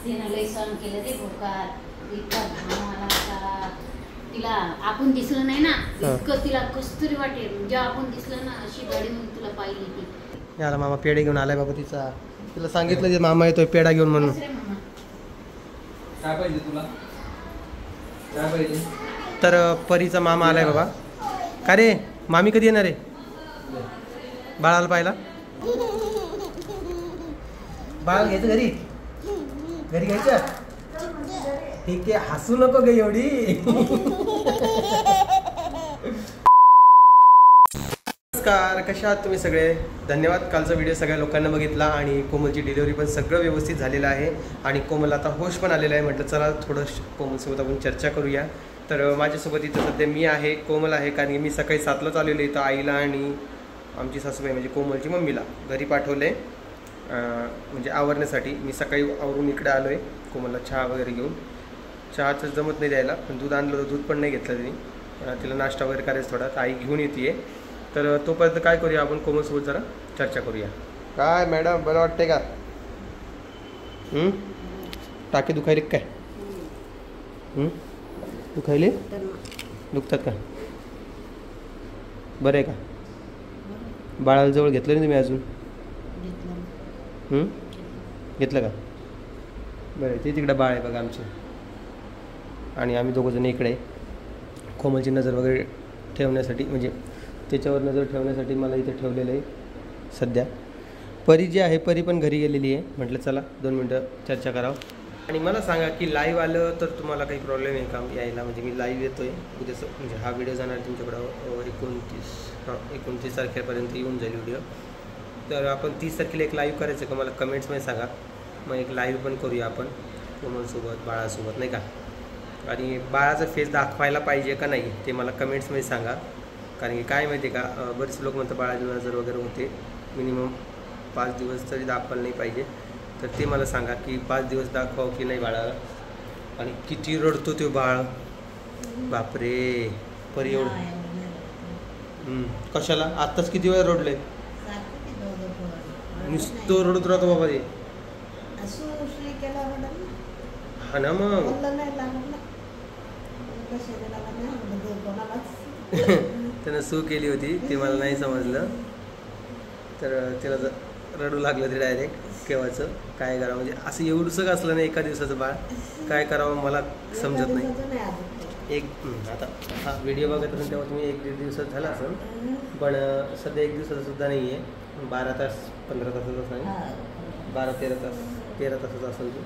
तिनं लई सहन केलं रे भोकात इतका घाम आला होता तिला आपण दिसलं नाही ना इतकं तिला कस्तुरी वाटेल जेव्हा आपण दिसलं ना अशी गाडी म्हणून तुला पाहिली ती याला मामा पेढे घेऊन आलाय बाबा तिचा तिला सांगितलं जे मामा येतोय पेढा घेऊन म्हणून काय पाहिजे तुला काय पाहिजे तर परीचा मामा आलाय बाबा का रे मामी कधी येणार आहे बाळाला पाहिला बाळ घ्यायचं घरी घरी घ्यायचं ठीक आहे हसू नको गे एवढी नमस्कार कशा आहात तुम्ही सगळे धन्यवाद कालचा व्हिडिओ सगळ्या लोकांना बघितला आणि कोमलची डिलिव्हरी पण सगळं व्यवस्थित झालेलं आहे आणि कोमल आता होश पण आलेला आहे म्हटलं चला थोडं कोमलसोबत आपण चर्चा करूया तर माझ्यासोबत इथं सध्या मी आहे कोमल आहे कारण की मी सकाळी 7लाच आलेलो इथं आईला आणि आमची सासूबाई म्हणजे कोमलची मम्मीला घरी पाठवले म्हणजे आवरण्यासाठी मी सकाळी आवरून इकडे आलो आहे कोमलला चहा वगैरे घेऊन चहाचं जमत नाही द्यायला पण दूध आणलं होतं दूध पण नाही घेतलं त्यांनी तिला नाश्ता वगैरे करायचं थोडा आई घेऊन येते तर तोपर्यंत काय करूया आपण कोमलसोबत जरा चर्चा करूया काय मॅडम बरं वाटतंय का टाके दुखायले काय दुखायले दुखतात का बरं आहे का बाळाला जवळ घेतलं नाही तुम्ही अजून घेतलं का बरं ते तिकडं बाळ आहे बघा आमचे आणि आम्ही दोघंजण इकडे कोमलची नजर वगैरे ठेवण्यासाठी म्हणजे त्याच्यावर नजर ठेवण्यासाठी मला इथे ठेवलेलं आहे सध्या परी जी आहे परी पण घरी गेलेली आहे म्हटलं चला 2 मिनटं चर्चा करावं आणि मला सांगा की लाईव्ह आलं तर तुम्हाला काही प्रॉब्लेम आहे का यायला म्हणजे मी लाईव्ह येतो आहे उद्या म्हणजे हा व्हिडिओ जाणार तुमच्याकडं 29 तारखेपर्यंत येऊन जाईल व्हिडिओ तर आपण 30 तारखेला एक लाईव्ह करायचं का मला कमेंट्समध्ये सांगा मग एक लाईव्ह पण करूया आपण कोमलसोबत बाळासोबत नाही का आणि बाळाचा फेस दाखवायला पाहिजे का नाही ते मला कमेंट्समध्ये सांगा कारण की काय माहिती आहे का बरेच लोक म्हणतात बाळाची नजर वगैरे होते मिनिमम 5 दिवस तरी दाखवायला नाही पाहिजे तर ते मला सांगा की 5 दिवस दाखवावं की नाही बाळाला आणि किती रडतो तो बाळ बापरे परी एवढं कशाला आत्ताच किती वेळ रडले नुसतं रडत राहतो बाबा ते हा ना मग त्यानं सू केली होती ते मला नाही समजलं तर त्याला रडू लागलं ते डायरेक्ट केव्हाचं काय करावं म्हणजे असं एवढंसं का असलं नाही एका दिवसाचं बाळ काय करावं मला समजत नाही एक आता हा व्हिडिओ बघत असेल तेव्हा तुम्ही 1-1.5 दिवसात झाला असेल पण सध्या 1 दिवसाचा सुद्धा नाही आहे 12 तास 15 तासाचाच नाही 13 तासाचा असेल तो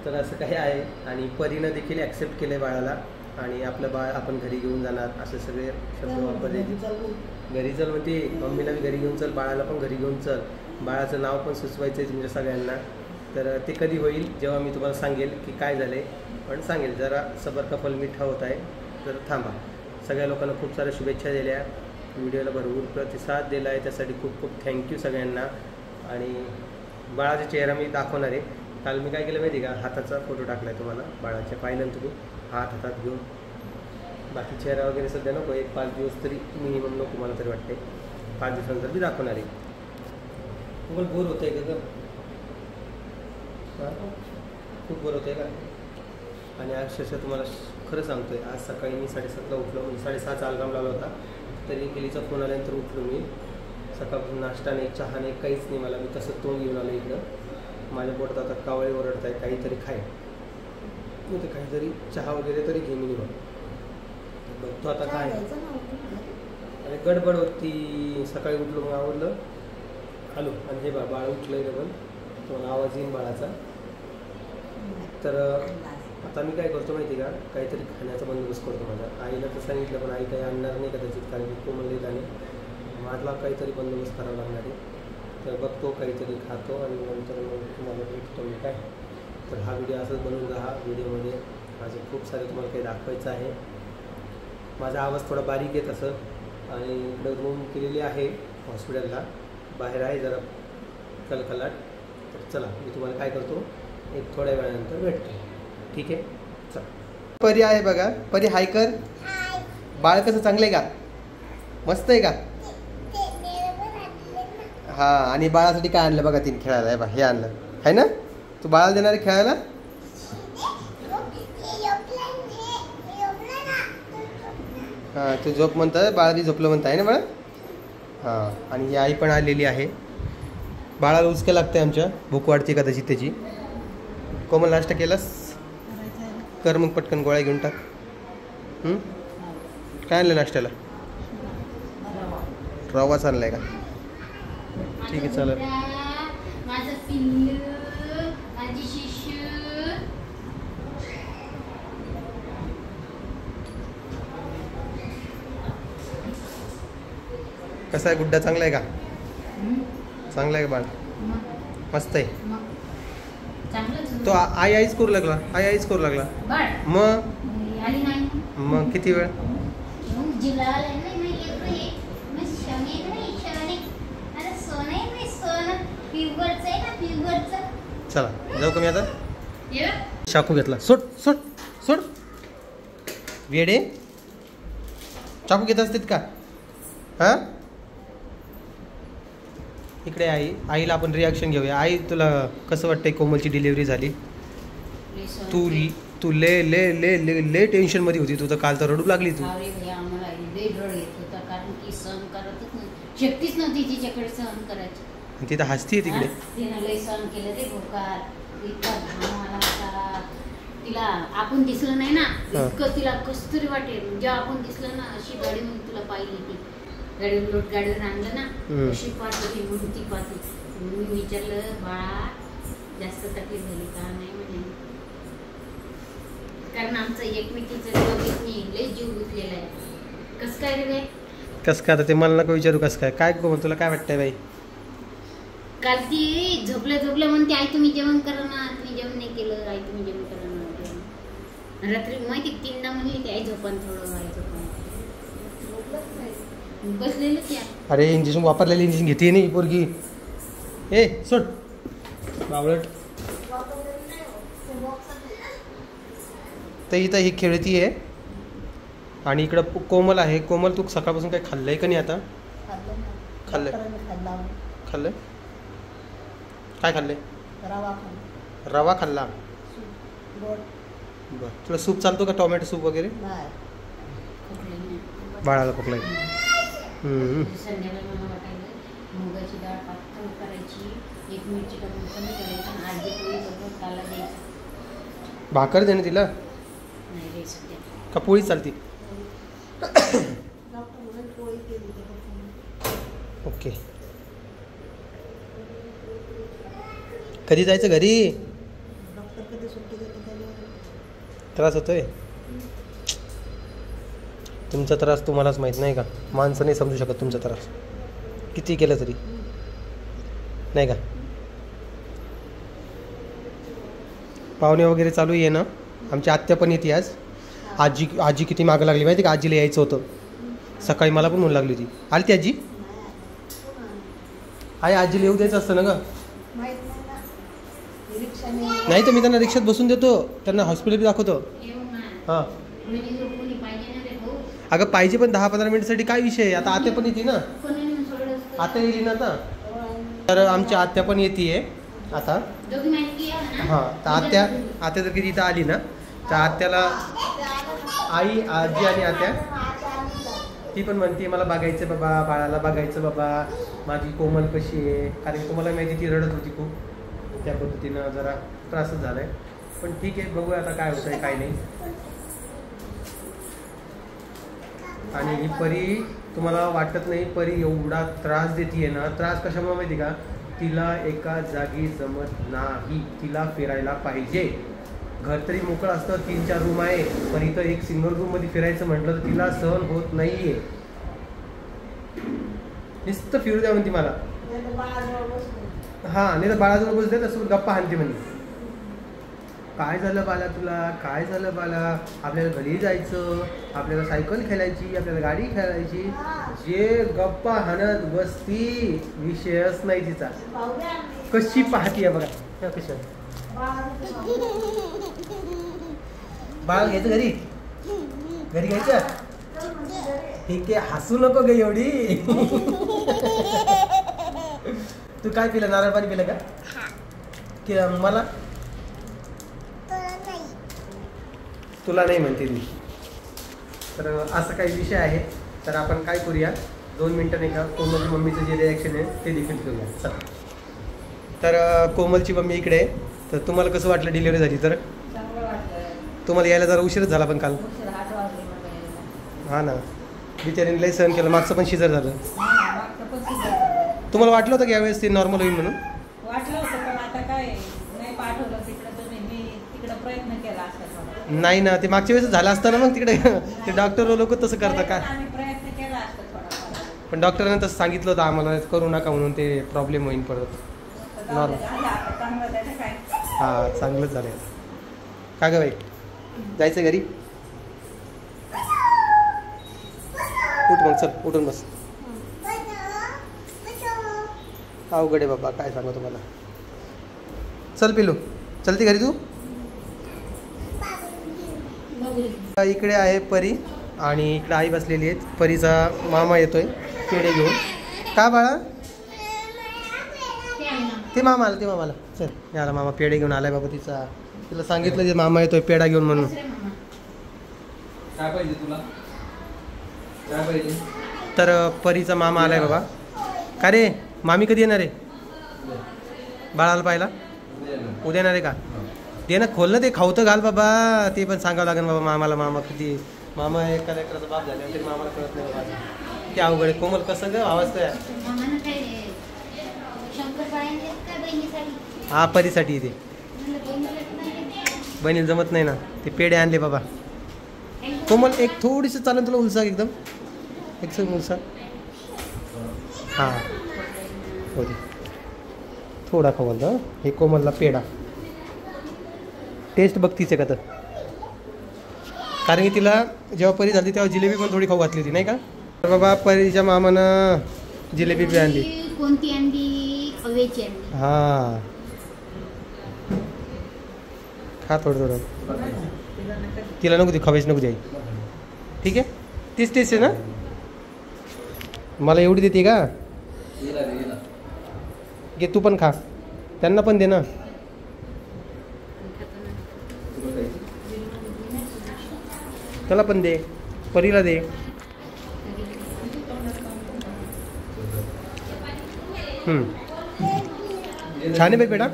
तर असं काही आहे आणि परीनं देखील ॲक्सेप्ट केलं आहे बाळाला आणि आपलं बाळ आपण घरी घेऊन जाणार असे सगळे शब्द वापरले घरी चल म्हणते मम्मीला बी घरी घेऊन चल बाळाला पण घरी घेऊन चल बाळाचं नाव पण सुचवायचं आहे तुमच्या सगळ्यांना तर ते कधी होईल जेव्हा मी तुम्हाला सांगेल की काय झालं आहे पण सांगेल जरा सबर का फल मिठा होत आहे तर थांबा सगळ्या लोकांना खूप साऱ्या शुभेच्छा दिल्या व्हिडिओला भरपूर प्रतिसाद दिला आहे त्यासाठी खूप खूप थँक्यू सगळ्यांना आणि बाळाचा चेहरा मी दाखवणार आहे काल मी काय केलं माहिती का हाताचा फोटो टाकला आहे तुम्हाला बाळाच्या पाहिलं तुम्ही हात हातात घेऊन बाकी चेहरा वगैरे सध्या नको 1-5 दिवस तरी मिनिमम नको मला तरी वाटते 5 दिवसानंतर मी दाखवणार आहे तुम्हाला बोर होतं आहे का खूप बोर होतं आहे का आणि अक्षरशः तुम्हाला खरं सांगतो आहे आज सकाळी मी 7:30ला उठलो म्हणजे 7:30चा अलार्म लावला होता तरी केलीचा फोन आल्यानंतर उठलो मी सकाळपासून नाश्ता नाही चहा नाही काहीच नाही मला मी तसं तोंड घेऊन आलो इकडं माझ्या पोटात आता कावळे ओरडत आहे काहीतरी खाय मग ते काहीतरी चहा वगैरे तरी घेऊन निघा बघतो आता काय आणि गडबड होती सकाळी उठलो मग आवडलं आलो आणि हे बाळ उठलं आहे पण तुम्हाला आवाज येईन बाळाचा तर आता मी काय करतो माहिती का काहीतरी खाण्याचा बंदोबस्त करतो माझ्या आईला तर सांगितलं पण आई काही आणणार नाही कदाचित कारण की कोमल आणि माझला काहीतरी बंदोबस्त करावा लागणार आहे तर बघतो काहीतरी खातो आणि नंतर मग तुम्हाला भेटतो मी काय तर हा व्हिडिओ असंच बनवून राहा व्हिडिओमध्ये माझं खूप सारं तुम्हाला काही दाखवायचं आहे माझा आवाज थोडा बारीक आहे तसं आणि इकडं रूम केलेली आहे हॉस्पिटलला बाहेर आहे जरा कलकलाट तर चला मी तुम्हाला काय करतो एक थोड्या वेळानंतर भेटतो ठीक आहे चला परी आहे बघा परी हाय कर बाळ कसं चांगलं आहे का मस्त आहे का हा आणि बाळासाठी काय आणलं बघा तिने खेळायला आहे बा हे आणलं आहे ना तू बाळाला देणार आहे खेळायला? हां तू झोप म्हणतं, बाळा बी झोपलं म्हणतं आहे ना बाळा? हां आणि ही आई पण आलेली आहे. बाळाला उचक्या लागते आमच्या, भूक वाढते कदाचित त्याची. कोमल नाश्ता केलास? कर मग पटकन गोळ्या घेऊन टाक. काय आणलं नाश्त्याला? रवाच आणलाय का? ठीक आहे चालेल. माझं पिल्लू, माझी शिशू. कसा आहे गुड्डा? चांगला आहे का? चांगला आहे का बाळ? मस्त आहे. तो आई आईच करू लागला, आई आईच करू लागला. मग मग किती वेळ? चला जाऊ का मी आता? चाकू घेतला. सोड सोड सोड. वेडे चाकू घेत असतात का? हां इकडे आई, आईला आपण रिॲक्शन घेऊया. आई तुला कसं वाटतंय कोमलची डिलिव्हरी झाली? तू ले ले ले ले ले टेन्शन मध्ये होती तू तर, काल तर रडू लागली तू. आम्हाला लय रड येत होता, कारण की सहन करतच नाही, शक्तीच नव्हती तिच्याकडे सहन करायची. तिथं हसती तिकडे. तिनं लय सहन केलं रे भोकार, इतका घाम आला होता तिला. आपण दिसलं नाही ना, इतकं तिला कस्तुरी वाटेल. जेव्हा आपण दिसलं ना, अशी गाडी म्हणून तुला पाहिली ती गाडीवर, लोट गाडीवर आणलं ना, अशी पाहत होती म्हणून ती पाहते. मी विचारलं बाळा जास्त तकलीफ झाली का? नाही म्हणे, कारण आमचं एकमेकीचं लय जीव गुंतलेला आहे. कसं काय रे? कसं काय? आता ते मला नको विचारू कसं काय. काय कोमल तुला काय वाटतंय बाई? काल ती झोपलं म्हणते आई तुम्ही जेवण करा ना, तुम्ही जेवण नाही केलं, आई तुम्ही जेवण करा ना. रात्री माहिती 3दा म्हणली ती आई झोपण थोडं, आई झोपण. बसलेलं त्या. अरे इंजेक्शन वापरलेलं इंजेक्शन घेते नाही पोरगी. ए सोड बावळट. तर इथं ही खेळती आहे आणि इकडं कोमल आहे. कोमल तू सकाळपासून काही खाल्लंय का नाही आता? खाल्लंय. खाल्लंय काय खाल्लंय? रवा खाल्ला. बरं तुला सूप चालतो का? टोमॅटो सूप वगैरे? बाळाला खोकला संध्याकाळी मला वाटायला मुगाची डाळ पातळ करायची, एक मिरची टाकून कमी करायची आणि आजी पोळी बरोबर काला द्यायची. भाकर दे ना तिला. नाही रे सध्या का पोळी चालती? ओके. कधी जायचं घरी? त्रास होतोय तुमचा? त्रास तुम्हालाच माहीत नाही का? माणसं नाही समजू शकत तुमचा त्रास किती केलं तरी, नाही का? पाहुणे वगैरे चालू आहे ना. आमची आत्या पण येते आज. आजी किती मागं लागली माहिती का? आजीला यायचं होतं सकाळी, मला पण म्हणू लागली होती. आली ती आजी? आई आजीला येऊ द्यायचं असतं ना ग. नाही तर मी त्यांना रिक्षात बसून देतो, त्यांना हॉस्पिटल दाखवतो. हां अगं पाहिजे, पण 10-15 मिनिटसाठी काय विषय? आता आत्या पण येते ना, आता येईल ना आता. तर आमची आत्या पण येते आता. हां तर आत्या जर कधी इथं आली ना, तर आत्याला आई, आजी आणि आत्या ती पण म्हणते मला बघायचं बाबा, बाळाला बघायचं बाबा, माझी कोमल कशी आहे. कारण तुम्हाला माहिती ती रडत होती खूप, त्या पद्धतीनं जरा त्रासच झाला आहे. पण ठीक आहे, बघूया आता काय होतं आहे काय नाही. आणि ही परी तुम्हाला वाटत नाही, परी एवढा त्रास देते ना. त्रास कशामुळे माहिती का? तिला एका जागी जमत नाही, तिला फिरायला पाहिजे. घर तरी मोकळं असतं, 3-4 रूम आहे, पण इथं एक सिंगल रूम मध्ये फिरायचं म्हटलं तर तिला सहन होत नाहीये. नुसतं फिरू द्या म्हणते मला. हां नाही तर बाळाजवळ बसते तसं गप्पा हाणते म्हणजे. काय झालं बाला तुला? काय झालं बाला? आपल्याला घरी जायचं, आपल्याला सायकल खेळायची, आपल्याला गाडी खेळायची. जे गप्पा हाणत बसती, विषयच नाही तिचा. कशी पाहतीये बघा कशा. बाळ घ्यायचं घरी? घरी घ्यायचं? ठीक आहे, हसू नको ग एवढी. तू काय पिलं? नारळ पाणी पिलं का? मला तुला नाही म्हणते ती. तर असं काही विषय आहे. तर आपण काय करूया 2 मिनटं नाही का कोमलची मम्मीचं जे रिॲक्शन आहे ते देखील घेऊया. चला. तर कोमलची मम्मी इकडे आहे. तर तुम्हाला कसं वाटलं डिलिव्हरी झाली तर? तुम्हाला यायला जरा उशीरच झाला पण काल. हां ना, बिचारीने लई सहन केलं. मागचं पण शिजर झालं. तुम्हाला वाटलं होतं की यावेळेस ते नॉर्मल होईल म्हणून? वाटलं होतं पण आता काय नाही पाठवलं तिकडं. तुम्ही मी तिकडं प्रयत्न केला असता. नाही ना, ते मागच्या वेळेस झालं असतं ना मग तिकडे. ते डॉक्टर लोक तसं करतात का? आम्ही प्रयत्न केला असता थोडा. पण डॉक्टरांनी तसं सांगितलं होतं आम्हाला करू नका म्हणून, ते प्रॉब्लेम होईल परत. चांगलं त्याचं काय. हां चांगलंच झालं. का गं बाई जायचं घरी? उठ मग, चल उठून बस. अवघड आहे बाबा, काय सांगू तुम्हाला. चल पिलू, चलती घरी तू. इकडे आहे परी आणि इकडे आई बसलेली आहेत. परीचा मामा येतोय पेढे घेऊन. का बाळा? ते मामाला चल याला मामा पेढे घेऊन आलाय बाबा. तिला सांगितलं जे मामा येतोय पेढा घेऊन म्हणून. काय पाहिजे तुला? काय पाहिजे? तर परीचा मामा आलाय बाबा. का रे मामी कधी येणार आहे बाळाला पाहायला? उद्या येणार आहे का? दे ना, खोल ना ते, खाऊ तर घाल बाबा. ते पण सांगावं लागेल बाबा मामाला. मामा किती मामा एका लेकराचा बाप झाले तरी मामाला कळत नाही बाबा. ते अवघड आहे. कोमल कसं ग आवाज काय? हा परीसाठी ते बहिणीला जमत नाही ना. ते पेढे आणले बाबा. कोमल एक थोडीशी चालेल तुला उलसा एकदम एक सग उलसा. हां होते थोडा खाऊ घालतो. हे कोमलला पेढा टेस्ट बघतीच आहे का? तर कारण की तिला जेव्हा परी झाली तेव्हा जिलेबी पण थोडी खाऊ घातली होती नाही का? तर बाबा परीच्या मामानं जिलेबी बी आणली. कोणती आणली? खव्याची आणली. हां खा थोडं. तिला नको ती खव्याची नको द्याई. ठीक आहे तीच टेस्ट आहे ना? मला एवढी देते का? घे तू पण खा, त्यांना पण दे ना. त्याला पण दे, परीला दे. छान आहे बाई पेढा.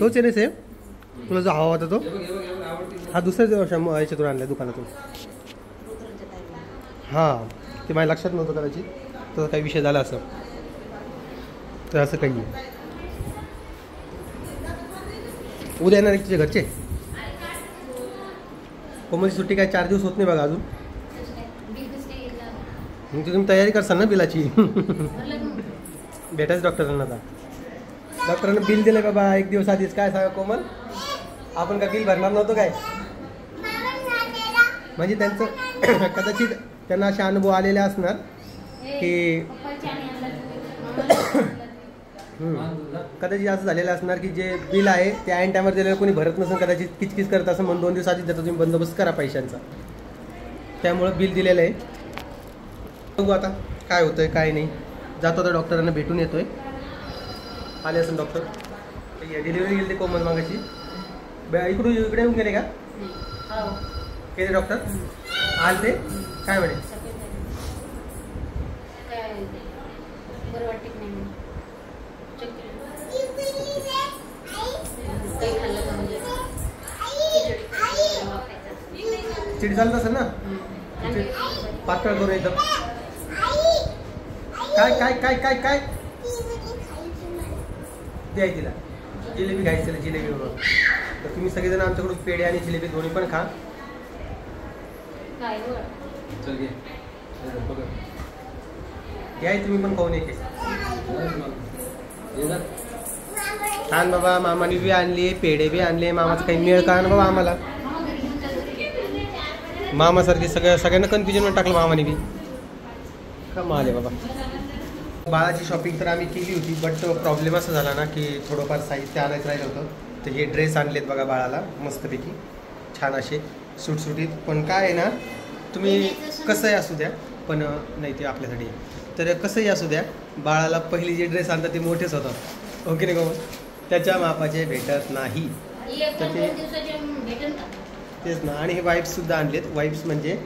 तोच आहे ना सेम? तुला जो हवा होता तो? हा दुसऱ्या याच्यातून आणला दुकानातून. हां ते माझ्या लक्षात नव्हतं कदाचित. तर काही विषय झाला असं. तर असं काही नाही. उद्या येणार तुझे घरचे? कोमलची सुट्टी काय 4 दिवस होत नाही बघा अजून. मग तुम्ही तयारी करसाल ना बिलाची. भेटायचं डॉक्टरांना. आता डॉक्टरांना बिल दिलं बाबा 1 दिवस आधीच. काय सांगा कोमल, आपण का बिल भरणार नव्हतो काय? म्हणजे त्यांचं कदाचित त्यांना असे अनुभव आलेले असणार की कदाचित असं झालेलं असणार की जे बिल आहे ते ऐन टायमावर दिलेलं कोणी भरत नसेल. कदाचित किचकिच करत असं म्हणून 2 दिवस आधीच देतो तुम्ही बंदोबस्त करा पैशांचा. त्यामुळं बिल दिलेलं आहे. बघू आता काय होतंय काय नाही. जातो आता डॉक्टरांना भेटून येतोय. आले असेल डॉक्टर. डिलिव्हरी गेली ते कोमल मागाशी. इकडे येऊन गेले का? केले डॉक्टर? आले ते काय म्हणे? बरं वाटत नाही. चिडी चालत असेल ना? पातळ करून एकदम. काय काय काय काय काय द्याय तिला? जिलेबी खायची तिला, जिलेबी बरोबर. तर तुम्ही सगळेजण आमच्याकडून पेढे आणि जिलेबी दोन्ही पण खा. घ्याय तुम्ही पण खाऊन एक. छान बाबा. मामाने बी आणले पेढे बी आणले. मामाचं काही मेळ का ना बाबा आम्हाला. मामासारखी सगळ्यांना कन्फ्युजन टाकलं मामाने बी. कमाल आहे बाबा. बाळाची शॉपिंग तर आम्ही केली होती. बट प्रॉब्लेम असा झाला ना की थोडंफार साहित्य आणायचं राहिलं होतं. तर हे ड्रेस आणलेत बघा बाळाला मस्तपैकी छान असे सुटसुटीत. पण काय आहे ना, तुम्ही कसंही असू द्या पण नाही ते आपल्यासाठी. तर कसंही असू द्या बाळाला पहिली जे ड्रेस आणतात ते मोठेच होतात. ओके नाही गो? त्याच्या मापाचे भेटत नाही. तर ते तेच ना. आणि हे वाईप्स सुद्धा आणलेत. वाईप्स म्हणजे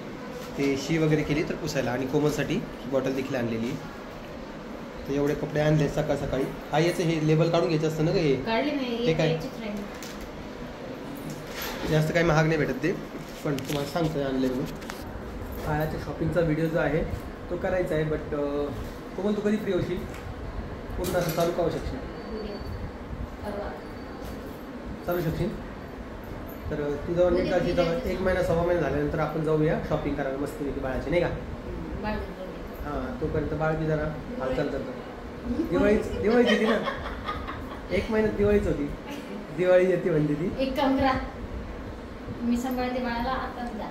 ते शी वगैरे केली तर पुसायला, आणि कोमलसाठी ही बॉटल देखील आणलेली. तर एवढे कपडे आणले सकाळ सकाळी. हा याचं हे लेबल काढून घ्यायचं असतं ना का हे? काढले नाही, हे काय? याचीच राहिली. जास्त काही महाग नाही भेटत ते, पण तुम्हाला सांगतोय आणले मी. बाळाच्या शॉपिंगचा व्हिडिओ जो आहे तो करायचा आहे, बट कोमल तू कधी फ्री होशील? पूर्ण असं चालू का शकशील? परवा. चालू शकशील? तर तू जेव्हा नीट जायची तेव्हा 1 महिना 1.25 महिना झाल्यानंतर आपण जाऊया शॉपिंग करायला मस्तपैकी बाळाची, नाही का? हां, तोपर्यंत बाळ बी जरा हालचाल करतं. दिवाळीच होती ना, 1 महिन्यात दिवाळीच होती. दिवाळी येते म्हणते ती. एक काम करा, मी सांभाळते बाळाला, आताच जा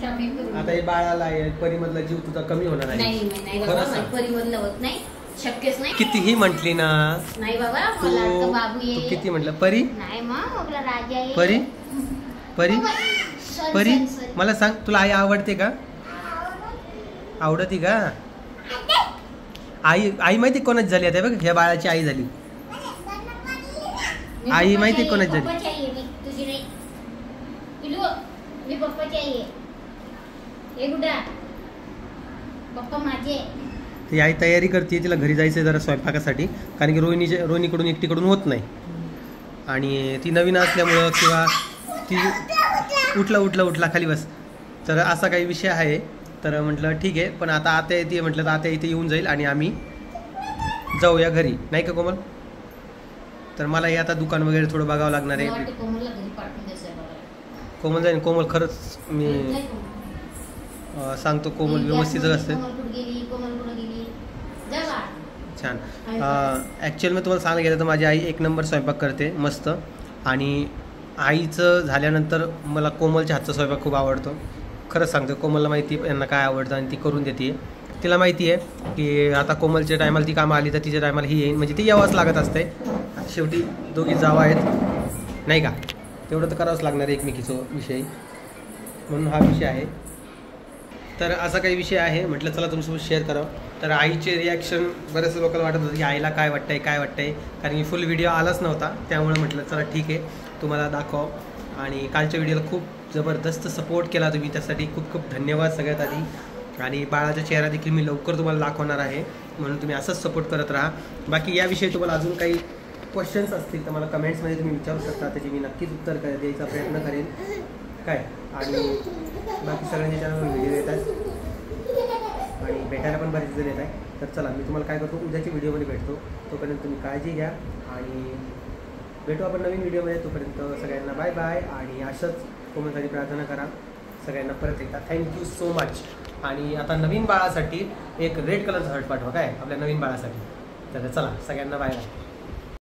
शॉपिंग करू. आता हे बाळाला आहे, परीमधला जीव तुझा कमी होणार आहे. नाही बाबा, खरंच? परिमधलं होत नाही, शक्यच नाही. कितीही म्हटली ना नाही बाबा, मला वाटतं बाबू तू ये. किती म्हटलं परी? नाही मग आपला राजा आहे. परी परी सॉरी, परी सॉरी, सॉरी. मला सांग, तुला आई आवडते का? आवडती का? आई माहिती कोणाची झाली आता बघ, ह्या बाळाची आई झाली. मी आई पप्पाची माहिती आई आहे, कोणाची झाली? पप्पाची आई आहे मी, तुझी नाही. पिलू, मी पप्पाची आई आहे. हे गुड्डा, पप्पा माझे. ती आई तयारी करते, तिला घरी जायचं जरा स्वयंपाकासाठी, कारण की रोहिणीकडून एकटीकडून होत नाही, आणि ती नवीन असल्यामुळं किंवा ती उठला खाली बस, तर असा काही विषय आहे. तर म्हटलं ठीक आहे, पण आता आत्या येते म्हटलं तर आत्या इथे येऊन जाईल आणि आम्ही जाऊया घरी, नाही का कोमल? तर मला हे आता दुकान वगैरे थोडं बघावं लागणार मला आहे. वाटतं कोमलला घरी पाठवून द्यायचं बघा. कोमल जाईन. कोमल खरंच मी सांगतो, कोमल व्यवस्थित असते. कोमल कुठं गेली, कोमल कुठं गेली, जा बा. छान. ॲक्च्युअल मी तुम्हाला सांगायला गेलं तर माझी आई 1 नंबर स्वयंपाक करते मस्त, आणि आईचं झाल्यानंतर मला कोमलच्या हातचा स्वयंपाक खूप आवडतो. खरंच सांगतो, कोमलला माहिती यांना काय आवडतं आणि ती करून देते. तिला माहिती आहे की आता कोमलच्या टायमाला ती कामं आली तर तिच्या टायमाला ही येईन, म्हणजे ती यावंच लागत असते. शेवटी दोघी जावा आहेत, नाही का? तेवढं तर करावंच लागणार आहे एकमेकीचं विषय, म्हणून हा विषय आहे. तर असा काही विषय आहे, म्हटलं चला तुमच्यासोबत शेअर करावं. तर आईचे रिॲक्शन बऱ्याच लोकांना वाटत होतं की आईला काय वाटतंय, कारण की फुल व्हिडिओ आलाच नव्हता, त्यामुळे म्हटलं चला ठीक आहे तुम्हाला दाखव. आणि कालच्या व्हिडिओला खूप जबरदस्त सपोर्ट केला तुम्ही, त्यासाठी खूप खूप धन्यवाद सगळ्यात आधी. आणि बाळाचा चेहरा देखील मी लवकर तुम्हाला दाखवणार आहे, म्हणून तुम्ही असंच सपोर्ट करत राहा. बाकी याविषयी तुम्हाला अजून काही क्वेश्चन्स असतील तर मला कमेंट्समध्ये तुम्ही विचारू शकता, त्याची मी नक्कीच उत्तर द्यायचा प्रयत्न करेन काय. आणि बाकी सगळ्यांच्या चॅनलवर व्हिडिओ येतात आणि भेटायला पण बरेच जण येत आहे. तर चला मी तुम्हाला काय करतो, उद्याच्या व्हिडिओमध्ये भेटतो. तोपर्यंत तुम्ही काळजी घ्या आणि भेटू आपण नवीन व्हिडिओमध्ये. तोपर्यंत सगळ्यांना बाय बाय, आणि अशाच कोमलसाठी प्रार्थना करा सगळ्यांना परत एकदा. Thank you so much. आणि आता नवीन बाळासाठी एक रेड कलरचा हर्ट पाठवा काय आपल्या नवीन बाळासाठी. तर चला सगळ्यांना बाय बाय.